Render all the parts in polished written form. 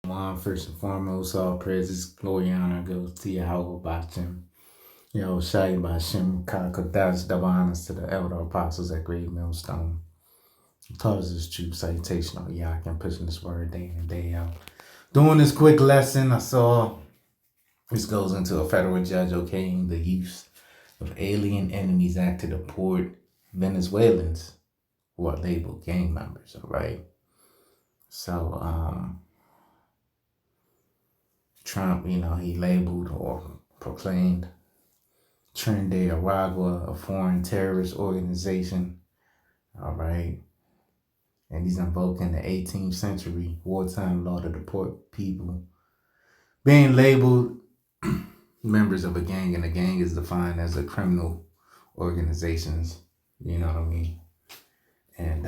One, first and foremost, all praises, glory, honor goes to Yahweh Bachim. Shai Bashim, Kakadash, double honors to the elder apostles at Great Millstone. Taught us this true citation on Yak and pushing this word day in and day out. Doing this quick lesson, I saw this goes into a federal judge okaying the use of Alien Enemies Act to deport Venezuelans who are labeled gang members, all right? So, Trump, he labeled or proclaimed TDA a foreign terrorist organization, all right? And he's invoking the 18th century wartime law to deport people being labeled members of a gang, and a gang is defined as a criminal organizations, you know what I mean? And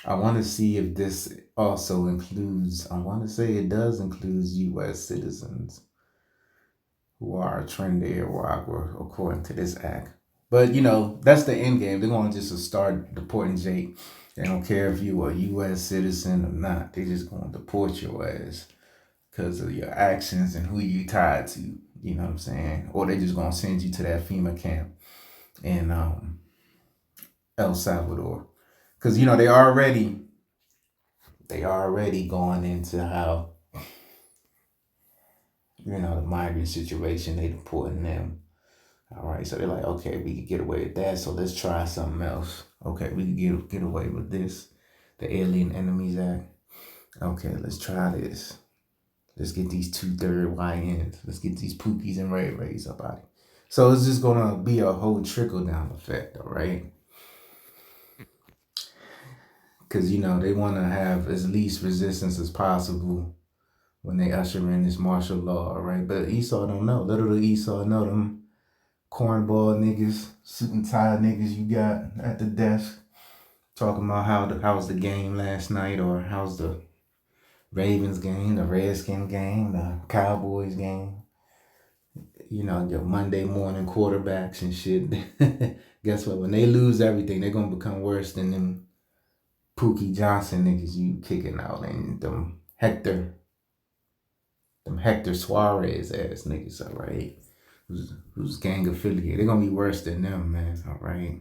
I want to see if this also includes, I want to say it does include U.S. citizens who are TDA according to this act. But, that's the end game. They're going to just start deporting Jake. They don't care if you are a U.S. citizen or not. They're just going to deport your ass because of your actions and who you tied to. You know what I'm saying? Or they just going to send you to that FEMA camp in El Salvador. Because, they already going into how, the migrant situation, they deporting them. All right, so they're like, okay, we can get away with that, so let's try something else. Okay, we can get away with this, the Alien Enemies Act. Okay, let's try this. Let's get these 2/3 YNs. Let's get these Pookies and Ray Rays up out of here. So it's just going to be a whole trickle-down effect, all right? Because, they want to have as least resistance as possible when they usher in this martial law, all right? But Esau don't know. Little Esau know them cornball niggas, suit and tie niggas you got at the desk talking about how's the game last night, or how's the Ravens game, the Redskin game, the Cowboys game. Your Monday morning quarterbacks and shit. Guess what? When they lose everything, they're going to become worse than them Pookie Johnson niggas you kicking out, and them Hector Suarez ass niggas, all right? Who's gang affiliated. They're going to be worse than them, man, all right?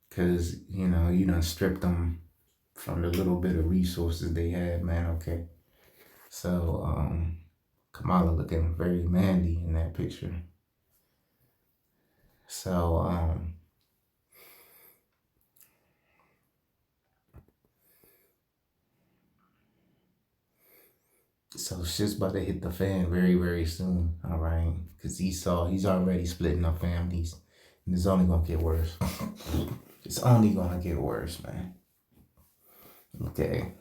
Because, you done stripped them from the little bit of resources they had, man, okay? So, Kamala looking very manly in that picture. So, shit's about to hit the fan very, very soon, all right? Because he's already splitting up families, and it's only going to get worse. It's only going to get worse, man. Okay.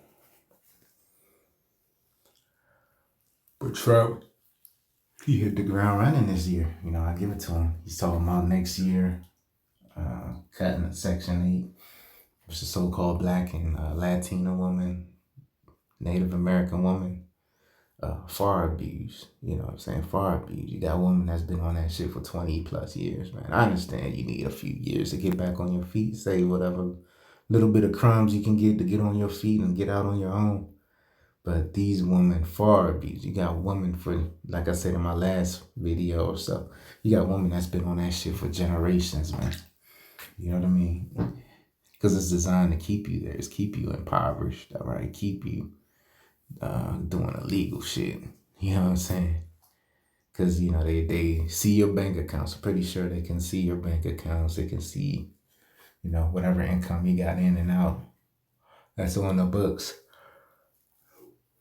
But Trump, he hit the ground running this year. I give it to him. He's talking about next year, cutting Section 8, which is so-called Black and Latina woman, Native American woman, far abused. You know what I'm saying? Far abused. You got a woman that's been on that shit for 20 plus years, man. I understand you need a few years to get back on your feet, say whatever little bit of crumbs you can get to get on your feet and get out on your own. But these women far abused. You got women for, like I said in my last video or so, you got women that's been on that shit for generations, man. You know what I mean? Because it's designed to keep you there. It's keep you impoverished, all right? Keep you doing illegal shit. You know what I'm saying? Because, they see your bank accounts. I'm pretty sure they can see your bank accounts. They can see, whatever income you got in and out. That's on the books.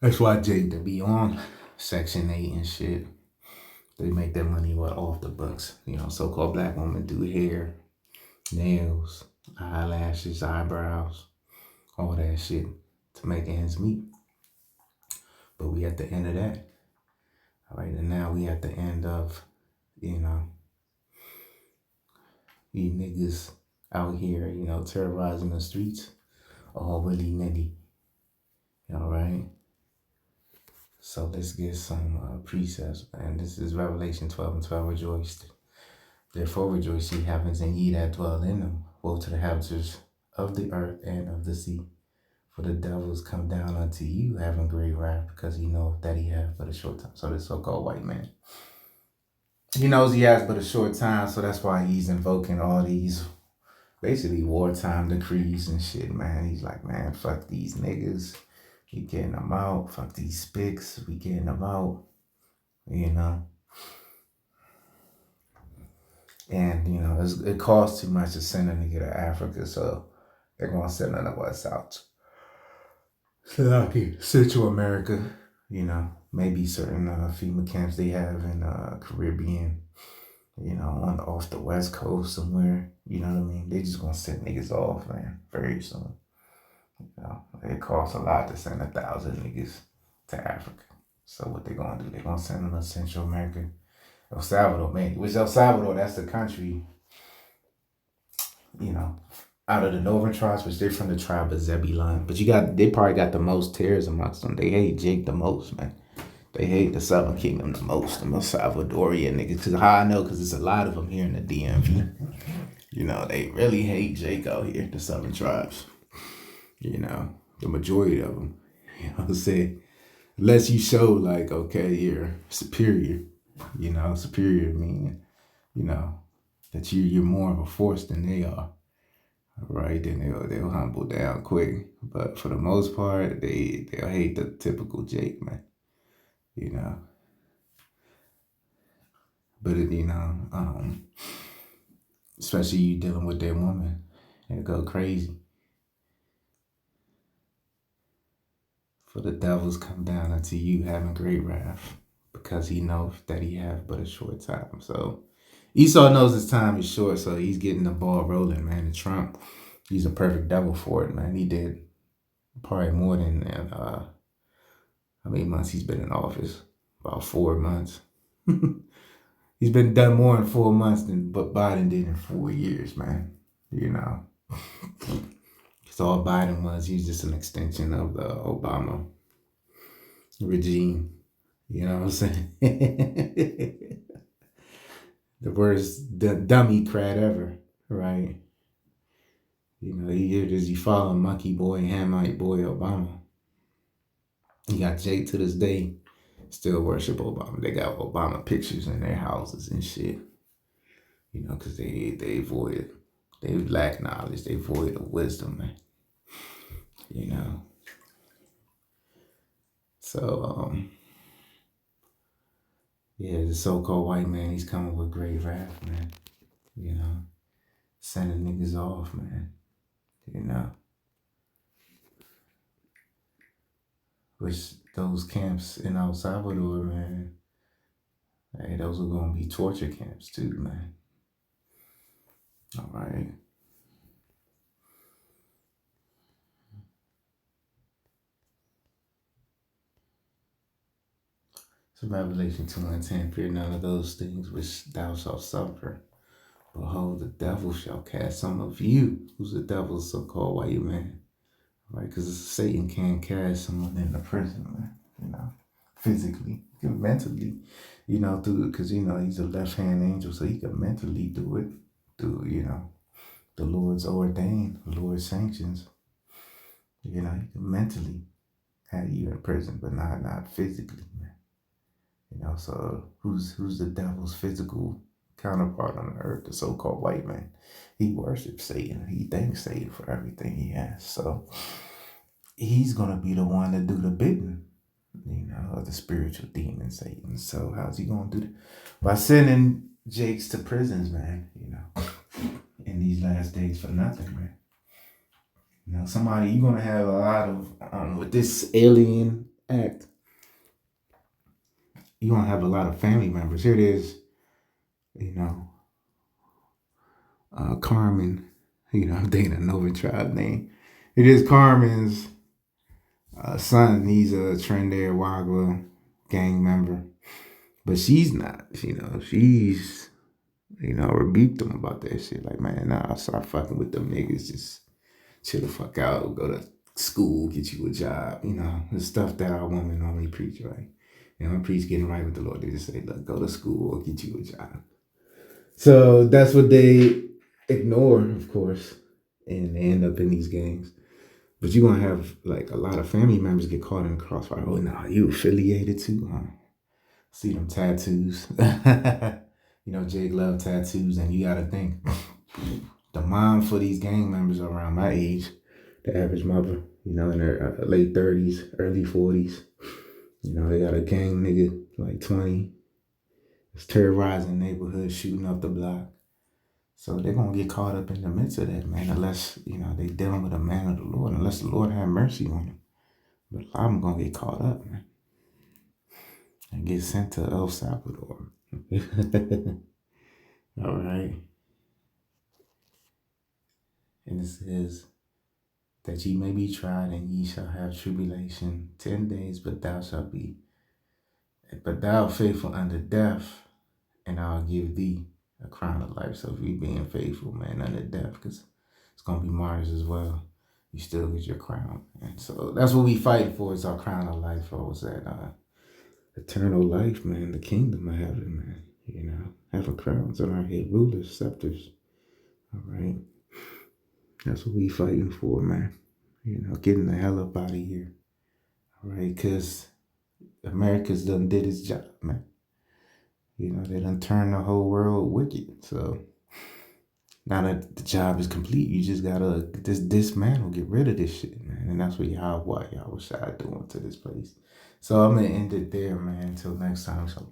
That's why Jake to be on Section 8 and shit. They make that money off the books. So-called Black women do hair, nails, eyelashes, eyebrows, all that shit to make ends meet. But we at the end of that. All right, and now we at the end of, you niggas out here, terrorizing the streets, all willy-nilly. All right? So let's get some precepts, man. This is Revelation 12:12. Rejoice. Therefore rejoice, ye heavens, and ye that dwell in them. Woe to the inhabitants of the earth and of the sea. For the devils come down unto you having great wrath because he knoweth that he hath but a short time. So the so-called white man, he knows he has but a short time, so that's why he's invoking all these basically wartime decrees and shit, man. He's like, man, fuck these niggas. We getting them out. Fuck these spics. We getting them out. You know? And, you know, it costs too much to send a nigga to Africa, so they're going to send none of us out. Central America, you know, maybe certain FEMA camps they have in Caribbean, you know, off the West Coast somewhere, you know what I mean? They just gonna send niggas off, man, very soon. You know, it costs a lot to send 1,000 niggas to Africa. So what they gonna do? They gonna send them to Central America, El Salvador, man. Which El Salvador, that's the country, you know, out of the northern tribes, which they're from the tribe of Zebulon. But they probably got the most tears amongst them. They hate Jake the most, man. They hate the Southern Kingdom the most, the most Salvadorian niggas. Because how I know, because there's a lot of them here in the DMV. You know, they really hate Jake out here, the Southern tribes. You know, the majority of them. You know what I'm saying? Unless you show, like, okay, you're superior. You know, superior meaning, you know, that you're more of a force than they are. Right, then they'll humble down quick. But for the most part, they'll hate the typical Jake, man. You know. But you know, especially you dealing with that woman, it'll go crazy. For the devils come down unto you having great wrath, because he knows that he have but a short time. So Esau knows his time is short, so he's getting the ball rolling, man. And Trump, he's a perfect devil for it, man. He did probably more than how many months he's been in office? About 4 months. He's been done more in 4 months than what Biden did in 4 years, man. You know. Because all Biden was, he's just an extension of the Obama regime. You know what I'm saying? The worst dummy crap ever, right? You know, you follow Monkey Boy, Hamite Boy, Obama. You got Jake to this day still worship Obama. They got Obama pictures in their houses and shit. You know, because they lack knowledge. They void of wisdom, man. You know. So, yeah, the so-called white man, he's coming with great wrath, man. You know, sending niggas off, man. You know. Which those camps in El Salvador, man, hey, those are going to be torture camps too, man. All right. So Revelation 2:10, fear none of those things which thou shalt suffer. Behold, the devil shall cast some of you. Who's the devil, so-called white man? Right? Because Satan can't cast someone into prison, man. You know, physically, mentally, you know, because, you know, he's a left-hand angel, so he can mentally do it through, you know, the Lord's ordained, the Lord's sanctions. You know, he can mentally have you in prison, but not physically, man. You know, so who's the devil's physical counterpart on the earth? The so-called white man. He worships Satan. He thanks Satan for everything he has. So he's gonna be the one to do the bidding, you know, of the spiritual demon Satan. So how's he gonna do that? By sending Jakes to prisons, man. You know, in these last days for nothing, man. You know, you're gonna have a lot of with this alien act. You're gonna have a lot of family members. Here it is, you know, Carmen. You know, I'm dating a Nova tribe name. It is Carmen's son. He's a Trinidad Wagwa gang member, but she's not. You know, she's, you know, rebuked them about that shit. Like, man, nah, stop fucking with them niggas. Just chill the fuck out. Go to school, get you a job. You know, the stuff that our women normally preach, right? And when preach getting right with the Lord, they just say, look, go to school or get you a job. So that's what they ignore, of course, and they end up in these gangs. But you're gonna have like a lot of family members get caught in the crossfire. Oh no, you affiliated too, huh? See them tattoos. Jake love tattoos, and you gotta think the mom for these gang members around my age, the average mother, in their late 30s, early 40s. They got a gang nigga like 20. It's terrorizing neighborhoods, shooting up the block. So they're gonna get caught up in the midst of that, man, unless, they dealing with a man of the Lord, unless the Lord have mercy on them. But a lot of them gonna get caught up, man, and get sent to El Salvador. All right. And it says that ye may be tried, and ye shall have tribulation 10 days, but thou faithful unto death, and I'll give thee a crown of life. So if you being faithful, man, unto death, because it's gonna be martyrs as well, you still get your crown. And so that's what we fighting for, is our crown of life. What was that? Eternal life, man, the kingdom of heaven, man. Having crowns on our head, rulers, scepters. All right. That's what we fighting for, man. Getting the hell up out of here. All right, because America's done did its job, man. They done turned the whole world wicked. So now that the job is complete, you just gotta dismantle, get rid of this shit, man. And that's what y'all was doing to this place. So I'm gonna end it there, man. Until next time. So